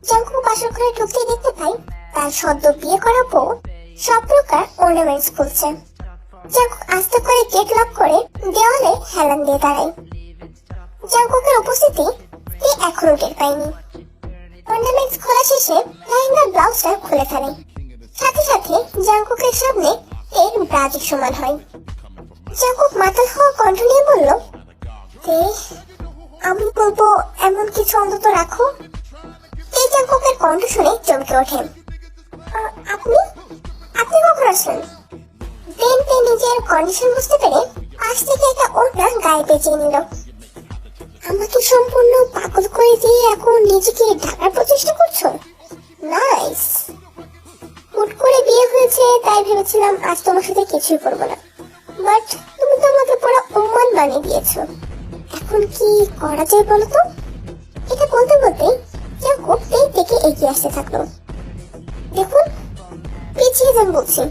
Jungkook বাসর ঘরে ঢুকতে দেখতে পাই তার সদ্য বিয়ে করা বউ সব প্রকার অর্নামেন্টস খুলছে। জাংকুক আস্তে করে গেট লক করে দেওয়ালে হেলান দিয়ে দাঁড়ায়। জাংকুকের উপস্থিতি সে এখনো টের পায়নি। অর্নামেন্টস খোলা শেষে লেহেঙ্গার ব্লাউজটা খুলে ফেলে। সাথে সাথে জাংকুকের সামনে এর ব্রাজিক সমান হয়। জাংকুক মাতাল হওয়া কণ্ঠ নিয়ে বলল, আমি বলবো এমন কিছু অন্তত রাখো। এই জাংকুকের কণ্ঠ শুনে চমকে ওঠেন। আপনি আপনি কখন আসলেন? তে নিজের কন্ডিশন বুঝতে পেরে পাশ থেকে একটা ওড়না গায়ে পেঁচিয়ে নিল। আমাকে সম্পূর্ণ পাগল করে দিয়ে এখন নিজেকে ঢাকার প্রচেষ্টা করছো? নাইস। হুট করে বিয়ে হয়েছে তাই ভেবেছিলাম আজ তোমার সাথে কিছুই করবো না, বাট তুমি তো আমাকে পুরো উম্মাদ বানিয়ে দিয়েছো। এখন কি করা যায় বলো তো? এটা বলতে বলতে জাংকুক এই থেকে এগিয়ে আসতে থাকলো। দেখুন, পিছিয়ে যান বলছি।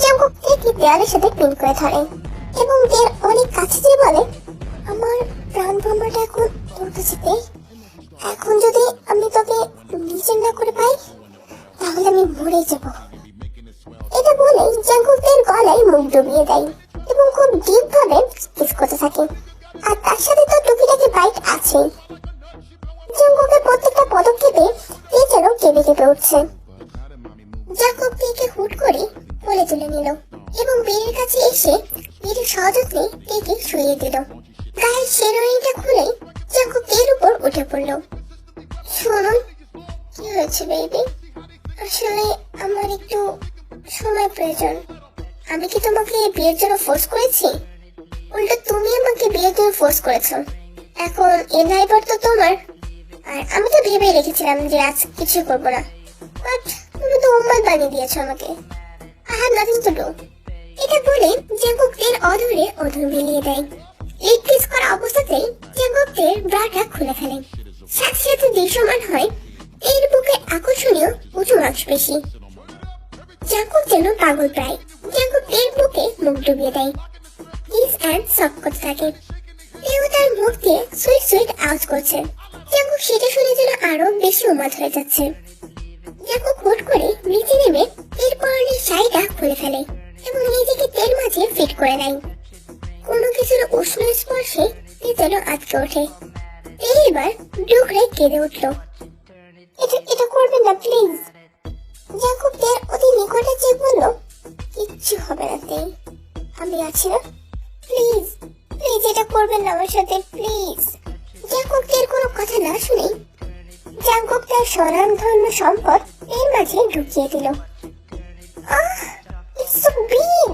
জাংকুক থেকে দেয়ালের সাথে পিন করে ধরে এবং দেয়াল অনেক কাছে যেয়ে বলে, আমার প্রাণ বোমাটা এখন তোর কাছে পেয়ে, এখন যদি আমি তোকে নিজের না করে পাই তাহলে আমি মরে যাব। এটা বলে জাংকুকের গলায় মুখ ডুবিয়ে দেয় এবং খুব ডিপ ভাবে কিস করতে থাকে। আর তার সাথে তো টুকিটাকি বাইট আছে। জাংকুকের প্রত্যেকটা পদক্ষেপে তে যেন কেঁপে কেঁপে উঠছে। জাংকুক তেকে হুট করে কোলে তুলে নিল এবং বেড়ের কাছে এসে বেড়ে সযত্নে তেকে শুইয়ে দিল। গায়ের শেরওয়ানিটা খুলে জাংকুক তের উপর উঠে পড়ল। শুনুন, কি হয়েছে বেবি? আসলে আমার একটু সময় প্রয়োজন। আমি কি তোমাকে বিয়ের জন্য ফোর্স করেছি? উল্টো তুমি আমাকে বিয়ের জন্য ফোর্স করেছো। এখন এর দায়ভার তো তোমার। আর আমি তো ভেবে রেখেছিলাম যে আজ কিছু করবো না, বাট তুমি তো উম্মাদ বানিয়ে দিয়েছো আমাকে। I have nothing to do. এটা বলে জাংকুক এর অধরে অধর মিলিয়ে দেয়। লিপ কিস করা অবস্থাতেই জাংকুক এর ব্রাটা খুলে ফেলে। সাথে সাথে দৃশ্যমান হয় এর বুকে আকর্ষণীয় উঁচু মাংসপেশি। জাংকুক যেন পাগল প্রায় জাংকুক এর বুকে মুখ ডুবিয়ে দেয়। কিস অ্যান্ড সফট করতে থাকে। এও তার মুখ দিয়ে সুইট সুইট আওয়াজ করছে। জাংকুক সেটা শুনে যেন আরো বেশি উন্মাদ হয়ে যাচ্ছে। জাংকুক হুট করে নিচে নেমে এর পরনের শাড়িটা খুলে ফেলে এবং নিজেকে তেল মাঝে ফিট করে নেয়। কোনো কিছুর উষ্ণ স্পর্শে তে যেন আটকে ওঠে। এবার ডুকরে কেঁদে উঠল। এটা করবেন না প্লিজ। জাংকুক তের অতি নিকটে চেয়ে বলল, কিচ্ছু হবে না তে, আমি আছি না। প্লিজ প্লিজ এটা করবেন না আমার সাথে, প্লিজ। জাংকুক তের কোনো কথা না শুনে জাংকুক তার স্বনামধন্য সম্পদ এর মাঝে ঢুকিয়ে দিল। It's so big.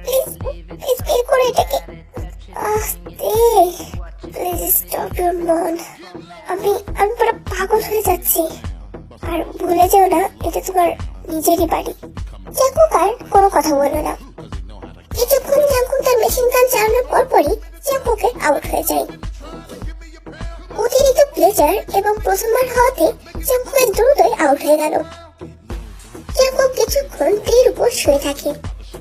Please বের করে এটাকে। Please stop your moan. আমি পুরো পাগল হয়ে যাচ্ছি। আর ভুলে যাও না, এটা তোমার নিজেরই বাড়ি। জাংকুক আর কোনো কথা বললো না। কিছুক্ষণ জাংকুক তার মেশিন গান চালানোর পরপরই জাংকুকের আউট হয়ে যায়। অতিরিক্ত প্লেজার এবং প্রথমবার হওয়াতে জাংকুকের দ্রুতই আউট হয়ে গেল। জাংকুক কিছুক্ষণ তের উপর শুয়ে থাকে।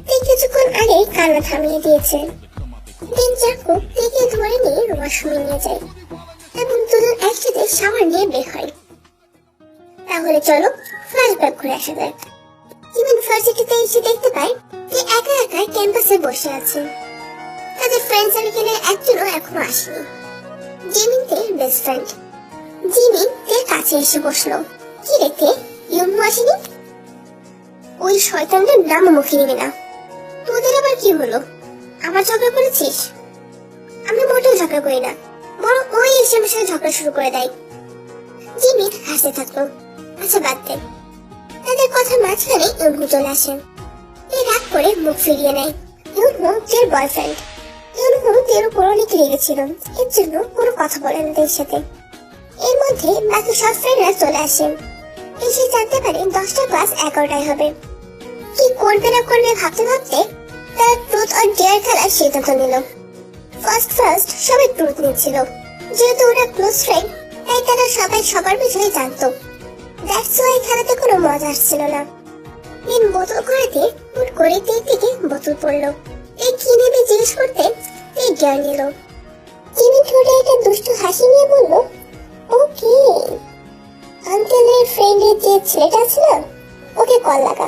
তে কিছুক্ষণ আগে কান্না থামিয়ে দিয়েছে। দেন জাংকুক তেকে ধরে নিয়ে ওয়াশরুমে নিয়ে যায় এবং দুজন একসাথে শাওয়ার নিয়ে বের হয়। তাহলে চলো ফ্ল্যাশব্যাক ঘুরে আসা যাক। জিমিন ভার্সিটিতে এসে দেখতে পায় তে একা একা ক্যাম্পাসে বসে আছে। তাদের ফ্রেন্ড সার্কেলের একজনও এখনো আসেনি। জিমিন তের বেস্ট ফ্রেন্ড। জিমিন তের কাছে এসে বসলো। কি রেখে ইউমু আসেনি? ওই শয়তানটার নাম মুখে নিবি না। তোদের আবার কি হলো? আবার ঝগড়া করেছিস? আমি মোটেও ঝগড়া করি না, বরং ওই এসে আমার সাথে ঝগড়া শুরু করে দেয়। জিমিন হাসতে থাকলো। আচ্ছা বাদ দে। তাদের কথার মাঝখানে ইউমু চলে আসে। এই রাগ করে মুখ ফিরিয়ে নেয়। ইউমু তের বয়ফ্রেন্ড। ইউমু তের উপর অনেক রেগেছিল, এর জন্য কোনো কথা বলে না তাদের সাথে। এর মধ্যে বাকি সব ফ্রেন্ডরা চলে আসে। এসে জানতে পারে 10টা ক্লাস 11টায় হবে। কি করবে না করবে ভাবতে ভাবতে তারা ট্রুথ অর ডেয়ার খেলার সিদ্ধান্ত নিল। ফার্স্ট সবাই ট্রুথ নিচ্ছিল। যেহেতু ওরা ক্লোজ ফ্রেন্ড তাই তারা সবাই সবার বিষয়ে জানতো। দ্যাটস ওয়াই খেলাতে কোনো মজা আসছিল না। দিন বোতল করাতে হুট করে তের থেকে বোতল পড়লো। এই কি নেবে জিজ্ঞেস করতে এই ডেয়ার নিল। জিমিন ঠোঁটে একটা দুষ্টু হাসি নিয়ে বলল, ওকে, আঙ্কেলের ফ্রেন্ডের যে ছেলেটা আছে না, ওকে কল লাগা।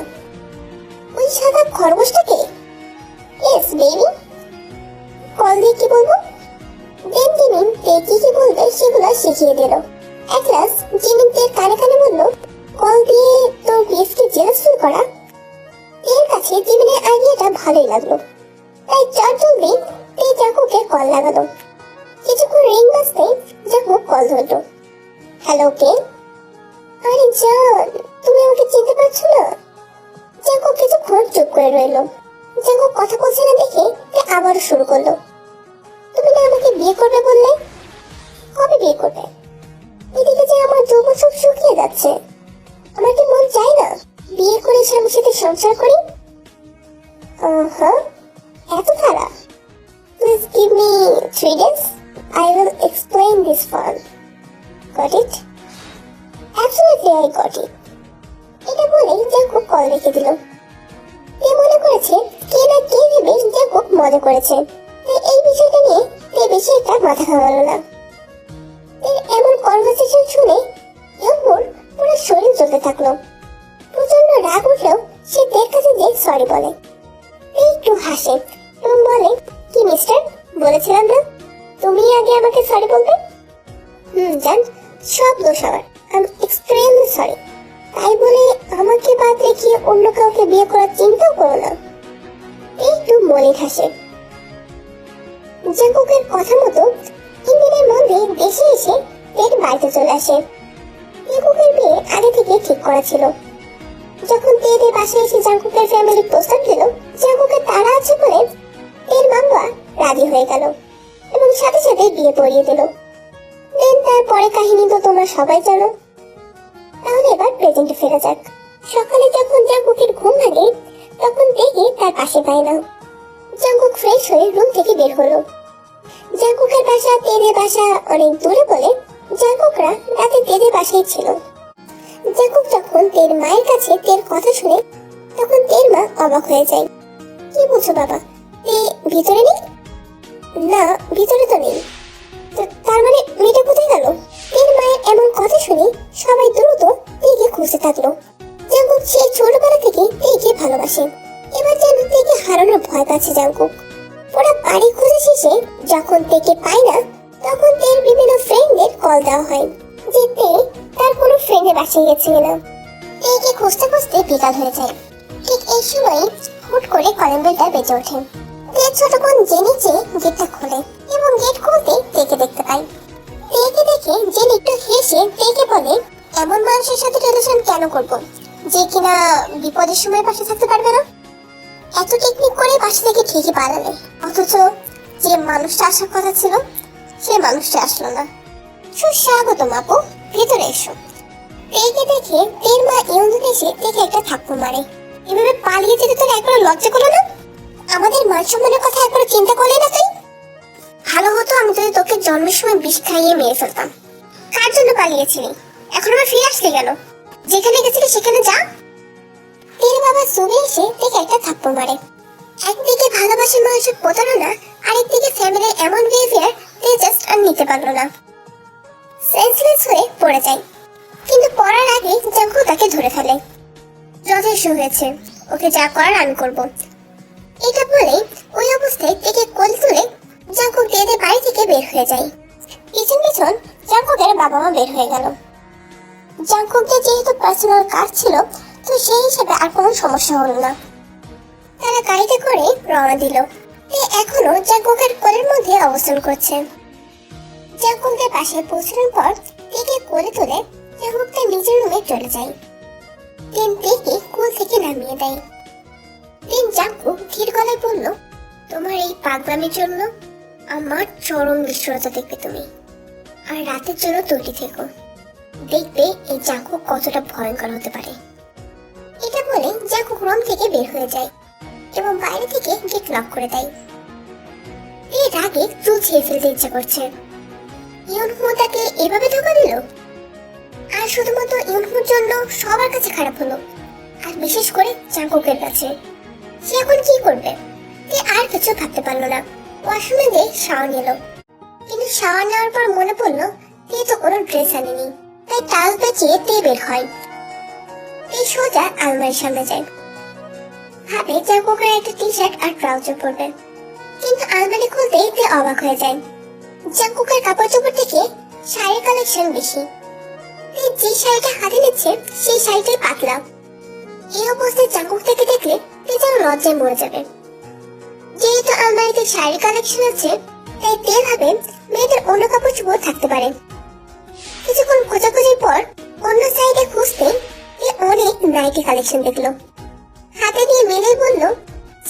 ওই সাদা খরগোশটাকে? Yes baby. কল দিয়ে কি বলবো? দেন জিমিন তে কি কি বলবে সেগুলো শিখিয়ে দিল। এক ক্লাস জিমিন তে কানে কানে বলল, কল দিয়ে তোর বিএফকে জেলাস ফিল করা। এর কাছে জিমিনের আইডিয়াটা ভালোই লাগলো, তাই চটজলদি তে জাঙ্কুকে কল লাগালো। কিছুক্ষণ রিং বাজতে জাঙ্কুক কল ধরলো। হ্যালো কে? আরে জান, তুমি আমাকে চিনতে পারছো না? জাঙ্কুক কিছুক্ষণ চুপ করে রইল। জাঙ্কুক কথা বলছে না দেখে তে আবারও শুরু করলো, তুমি না আমাকে বিয়ে করবে বললে? কবে বিয়ে করবে? এদিকে যে আমার যৌবন সব শুকিয়ে যাচ্ছে। আমার কি মন চাই না বিয়ে করে স্বামীর সাথে সংসার করি? এত তারা? Please give me 3 days. I will explain this fun. Got it? Absolutely I got it. এটা বলেই জাঙ্কুক কল রেখে দিল। তে মনে করেছে কে না কে ভেবে জাঙ্কুক মজা করেছে, তাই এই বিষয়টা নিয়ে তে বেশি একটা মাথা ঘামালো না। এমন কনভারসেশন শুনে ইয়াঙ্কুর পুরো শরীর জ্বলতে থাকলো। প্রচন্ড রাগ উঠলেও সে তের কাছে যে সরি বলে। একটু হাসে এবং বলে, কি মিস্টার, বলেছিলাম না তুমি আগে আমাকে সরি বলবে? জান, সব দোষ আমার, আমি এক্সট্রিমলি সরি। তাই বলে আমাকে বাদ রেখে অন্য কাউকে বিয়ে করার চিন্তাও করো না। একটু মনে হাসে। জাঙ্কুকের কথা মতো ইন্দিনের মধ্যে দেশে এসে তের বাড়িতে চলে আসে। জাঙ্কুকের বিয়ে আগে থেকে ঠিক করা ছিল। যখন তেদের বাসায় এসে জাঙ্কুকের ফ্যামিলি প্রস্তাব দিল, জাঙ্কুকের তারা আছে বলে তের মামা রাজি হয়ে গেল এবং সাথে সাথে বিয়ে পড়িয়ে দিল। দেন তারপরে কাহিনী তো তোমরা সবাই জানো। তাহলে এবার প্রেজেন্টে ফেরা যাক। সকালে যখন জাঙ্কুকের ঘুম ভাঙে তখন দেখে তার পাশে পায় না। জাঙ্কুক ফ্রেশ হয়ে রুম থেকে বের হলো। জাঙ্কুকের বাসা তেদের বাসা অনেক দূরে বলে জাঙ্কুকরা রাতে তেদের বাসায় ছিল। জাঙ্কুক যখন তের মায়ের কাছে তের কথা শুনে তখন তের মা অবাক হয়ে যায়। কি বলছো বাবা, তে ভিতরে নেই? না, ভিতরে তো নেই। তার মানে মেয়েটা কোথায় গেল? তের মায়ের এমন কথা শুনে সবাই দ্রুত তেকে খুঁজতে থাকলো। জাঙ্কুক সেই ছোটবেলা থেকে তেকে ভালোবাসে, এবার যেন তেকে হারানোর ভয় পাচ্ছে জাঙ্কুক। পুরো বাড়ি খুঁজে শেষে যখন তেকে পায় না তখন তের বিভিন্ন ফ্রেন্ডদের কল দেওয়া হয় যে তে তার কোনো ফ্রেন্ডের বাসায় গেছে কিনা। তেকে খুঁজতে খুঁজতে বিকাল হয়ে যায়। ঠিক এই সময় হুট করে কলিং বেলটা বেজে ওঠে। তের ছোট বোন জেনি গেটটা খোলে এবং গেট খুলতে তেকে দেখতে পায়। তেকে দেখে জেনি একটু হেসে তেকে বলে, এমন মানুষের সাথে রিলেশন কেন করব যে কিনা বিপদের সময় পাশে থাকতে পারবে না? এত টেকনিক করে পাশে থেকে ঠিকই পালালে, অথচ যে মানুষটা আসার কথা ছিল সে মানুষটা আসলো না। সুস্বাগতম আপু, ভেতরে এসো। তেকে দেখে তের মা ইউন এসে তেকে একটা থাপ্পড় মারে। এভাবে পালিয়ে যেতে তোর একবার লজ্জা করলো না? আমাদের মান সম্মানের কথা একবার চিন্তা করলে না তুই? ভালো হতো আমি যদি তোকে জন্মের সময় বিষ খাইয়ে মেরে ফেলতাম। কার জন্য পালিয়েছিলি? এখন আবার ফিরে আসলি কেন? যেখানে গেছিলি সেখানে যা। তের বাবা সুবে এসে তেকে একটা থাপ্পড় মারে। একদিকে ভালোবাসার মানুষের প্রতারণা, আরেকদিকে ফ্যামিলির এমন বিহেভিয়ার তে জাস্ট আর নিতে পারলো না। সেন্সলেস হয়ে পড়ে যায়। কিন্তু পড়ার আগে জাঙ্কুক তাকে ধরে ফেলে। যথেষ্ট হয়েছে, ওকে যা করার আমি করবো। এটা বলে ওই অবস্থায় তেকে কোলে তুলে জাঙ্কুক তেদের বাড়ি থেকে বের হয়ে যায়। পিছন পিছন জাঙ্কুকের বাবা মা বের হয়ে গেল। জাঙ্কুকদের যেহেতু পার্সোনাল কার ছিল, তো সেই হিসেবে আর কোনো সমস্যা হলো না। তারা গাড়িতে করে রওনা দিল। তে এখনো জাঙ্কুকের কোলের মধ্যে অবস্থান করছে। জাঙ্কুকের পাশে পৌঁছানোর পর তেকে কোলে তুলে জাঙ্কুক তার নিজের রুমে চলে যায়। দেন তেকে কোল থেকে নামিয়ে দেয়। দেন জাঙ্কুক ধীর গলায় বলল, তোমার এই পাগলামির জন্য আমার চরম বিশ্বরতা দেখবে তুমি, আর রাতের জন্য তৈরি থেকো। দেখবে এই জাঙ্কুক কতটা ভয়ঙ্কর হতে পারে। এটা বলে জাঙ্কুক রুম থেকে বের হয়ে যায় এবং বাইরে থেকে গেট লক করে দেয়। এই রাগে চুল ছিঁড়ে ফেলতে ইচ্ছা করছে। ইউনহু তাকে এভাবে ধোকা দিল, আর শুধুমাত্র ইউনহুর জন্য সবার কাছে খারাপ হলো, আর বিশেষ করে জাঙ্কুকের কাছে। সে এখন কি করবে? সে আর কিছু ভাবতে পারলো না। ওয়াশরুমে গিয়ে শাওয়ার নিল, কিন্তু শাওয়ার নেওয়ার পর মনে পড়লো তে তো কোনো ড্রেস আনেনি, তাই টাল পেঁচিয়ে তে বের হয়। তে সোজা আলমারির সামনে যায়, ভাবে জাঙ্কুকের একটা টি শার্ট আর ট্রাউজার পরবে, কিন্তু আলমারি খুলতেই তে অবাক হয়ে যায়। জাঙ্কুকের কাপড় চোপড় থেকে শাড়ির কালেকশন বেশি। তে যে শাড়িটা হাতে নিচ্ছে সেই শাড়িটাই পাতলা। এই অবস্থায় জাঙ্কুক থেকে দেখলে তে যেন লজ্জায় মরে যাবে। যেহেতু আলমারিতে শাড়ির কালেকশন আছে, তাই তে ভাবে মেয়েদের অন্য কাপড় চোপড় থাকতে পারে। কিছুক্ষণ খোঁজাখুঁজির পর অন্য সাইডে খুঁজতে তে অনেক নাইটি কালেকশন দেখলো। হাতে দিয়ে মেলে বলল,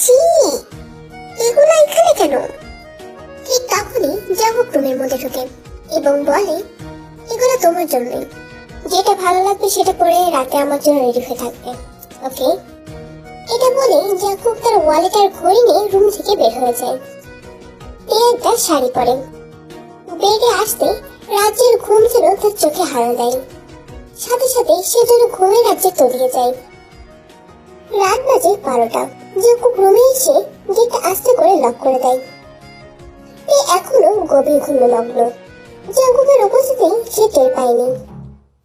ছি, এগুলো এখানে কেন? ঠিক তখনই জাঙ্কুক রুমের মধ্যে ঢোকে এবং বলে, এগুলো তোমার জন্যই, যেটা ভালো লাগবে সেটা পরে রাতে আমার জন্য রেডি হয়ে থাকবে, ওকে? এটা বলে জাঙ্কুক তার ওয়ালেট আর ঘড়ি নিয়ে রুম থেকে বের হয়ে যায়। একটা শাড়ি পরে বেডে আসতে রাজ্যের ঘুম যেন তার চোখে হানা দেয়। সাথে সাথে সে যেন ঘুমের রাজ্যে তলিয়ে যায়। রাত বাজে 12টা। জাঙ্কুক রুমে এসে গেটটা আস্তে করে লক করে দেয়। এখনো গভীর ঘুমে মগ্ন। জাঙ্কুকের উপস্থিতি সে টের পায়নি।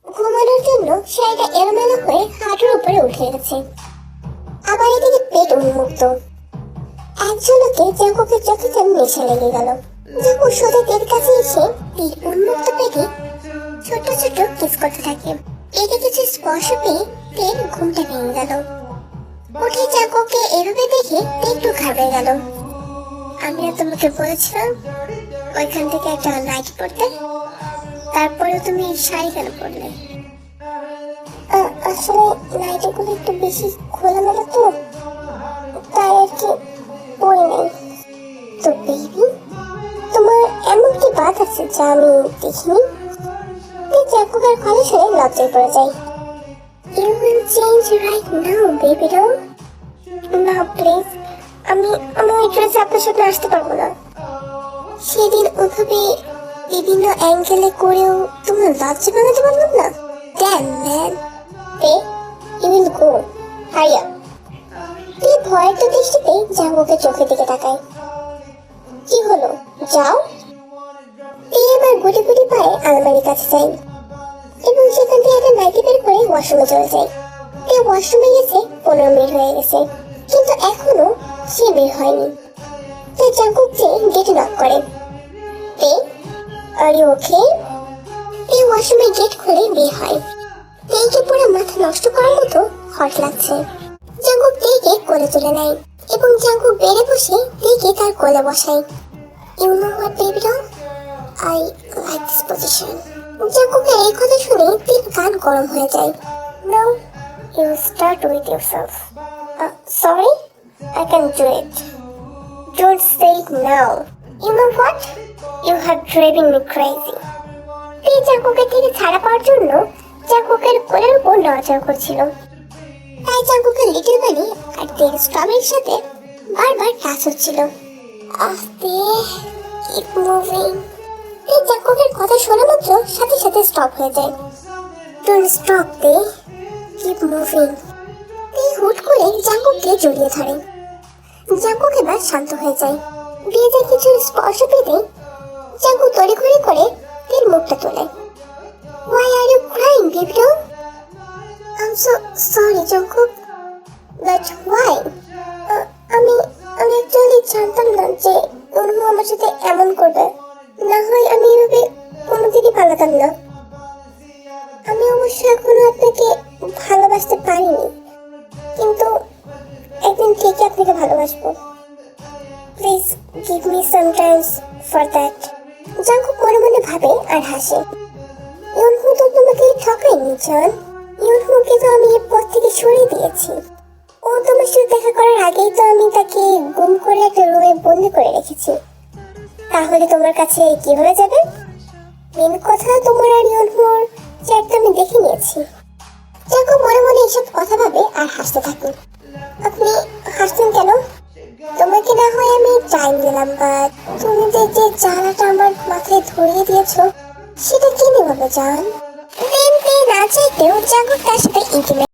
ঘুমানোর জন্য শাড়িটা এলোমেলো হয়ে হাঁটুর উপরে উঠে গেছে। আবার এদিকে পেট উন্মুক্ত। এক ঝলকে জাঙ্কুকের চোখে যেন নেশা লেগে গেল। জাঙ্কুক সোজা তের কাছে এসে পেট উন্মুক্ত পেটে ছোট ছোট কিস করতে থাকে। এতে কিছু স্পর্শ পেয়ে তের ঘুমটা ভেঙে গেল। উঠে জাঙ্কুককে এভাবে দেখে তে একটু ঘাবড়ে গেল। আমি তোমাকে বলেছিলাম ওইখান থেকে একটা নাইটি পরতে, তারপরে তুমি শাড়ি কেন পরলে? আসলে নাইটিগুলো একটু বেশি খোলামেলা তো, তাই আর কি পরে নেই। তো বেবি, তোমার এমন কি বাত আছে যা আমি দেখিনি? জাঙ্কুকের কথা শুনে লজ্জায় পড়ে যায়। You will change right now, baby doll. না প্লিজ, আমি ওই ড্রেসে আপনার সাথে আসতে পারবো না। সেদিন ওভাবে বিভিন্ন অ্যাঙ্গেলে করেও তোমার লজ্জা বানাতে পারলাম না। Damn man. You will go. Hurry up. ভয়ের তো দৃষ্টিতে জাঙ্কুকের চোখের দিকে তাকায়। কি হলো, যাও। এবার গুটি গুটি পায়ে আলমারির কাছে যায় এবং সেখান থেকে একটা নাইটি বের করে ওয়াশরুমে চলে যায়। ওয়াশরুমে গেছে 15 মিনিট হয়ে গেছে, কিন্তু এখনো সে বের হয়নি। তাই জাঙ্কুক যে গেটে নক করে। Are you okay? ওয়াশরুমের গেট খুলে বের হয়। তেকে পুরো মাথা নষ্ট করার মতো হট লাগছে। জাঙ্কুক তেকে কোলে তুলে নেয় এবং জাঙ্কুক বেড়ে বসে তেকে তার কোলে বসায়। You know what baby doll, I like this position. জাঙ্কুকের এই কথা শুনে তের কান গরম হয়ে যায়। Now you start with yourself. Sorry, I can do it. Don't say it now. You know what? You have driving me crazy. জাঙ্কুকের থেকে ছাড়া পাওয়ার জন্য জাঙ্কুকের কোলের উপর নড়াচড়া করছিল। তাই জাঙ্কুকের লিটল বানি আর তের স্ট্রবেরির সাথে বারবার টাচ হচ্ছিল। আস্তে, কিপ মুভিং। জাঙ্কুকের কথা শোনা মাত্র সাথে সাথে স্টপ হয়ে যায়। ডোন্ট স্টপ তে, কিপ মুভিং। হুট করে জাঙ্কুককে জড়িয়ে ধরে। জাঙ্কুক এবার শান্ত হয়ে যায়। বিয়েতে কিছু স্পর্শ পেতে জাঙ্কুক তড়িঘড়ি করে তের মুখটা তোলে। Why are you crying, baby doll? I'm so sorry, Jungkook. But why? আমি অ্যাকচুয়ালি জানতাম না যে অনু আমার সাথে এমন করবে। না হয় আমি এভাবে কোনোদিনই পালাতাম না। আমি অবশ্য এখনো আপনাকে ভালোবাসতে পারিনি, কিন্তু একদিন ঠিকই আপনাকে ভালোবাসবো। Please give me some time for that. Jungkook মনে মনে ভাবে আর হাসে। ইউনহু তো তোমাকে ঠকায়নি জান। ইউনহুকে তো আমি এর পথ থেকে সরিয়ে দিয়েছি। ও তোমার সাথে দেখা করার আগেই তো আমি তাকে গুম করে একটা রুমে বন্দি করে রেখেছি। তাহলে তোমার কাছে কিভাবে যাবে? মেন কথা, তোমার আর ইউনহুর চ্যাট আমি দেখে নিয়েছি। জাঙ্কুক মনে মনে এসব কথা ভাবে আর হাসতে থাকে। আপনি হাসছেন কেন? তোমাকে না হয় আমি টাইম দিলাম, বাট তুমি যে জ্বালাটা আমার মাথায় ধরিয়ে দিয়েছো সেটা কি নিভাবে জান? না চাইতেও জাঙ্কুক তার সাথে ইন্টিমেট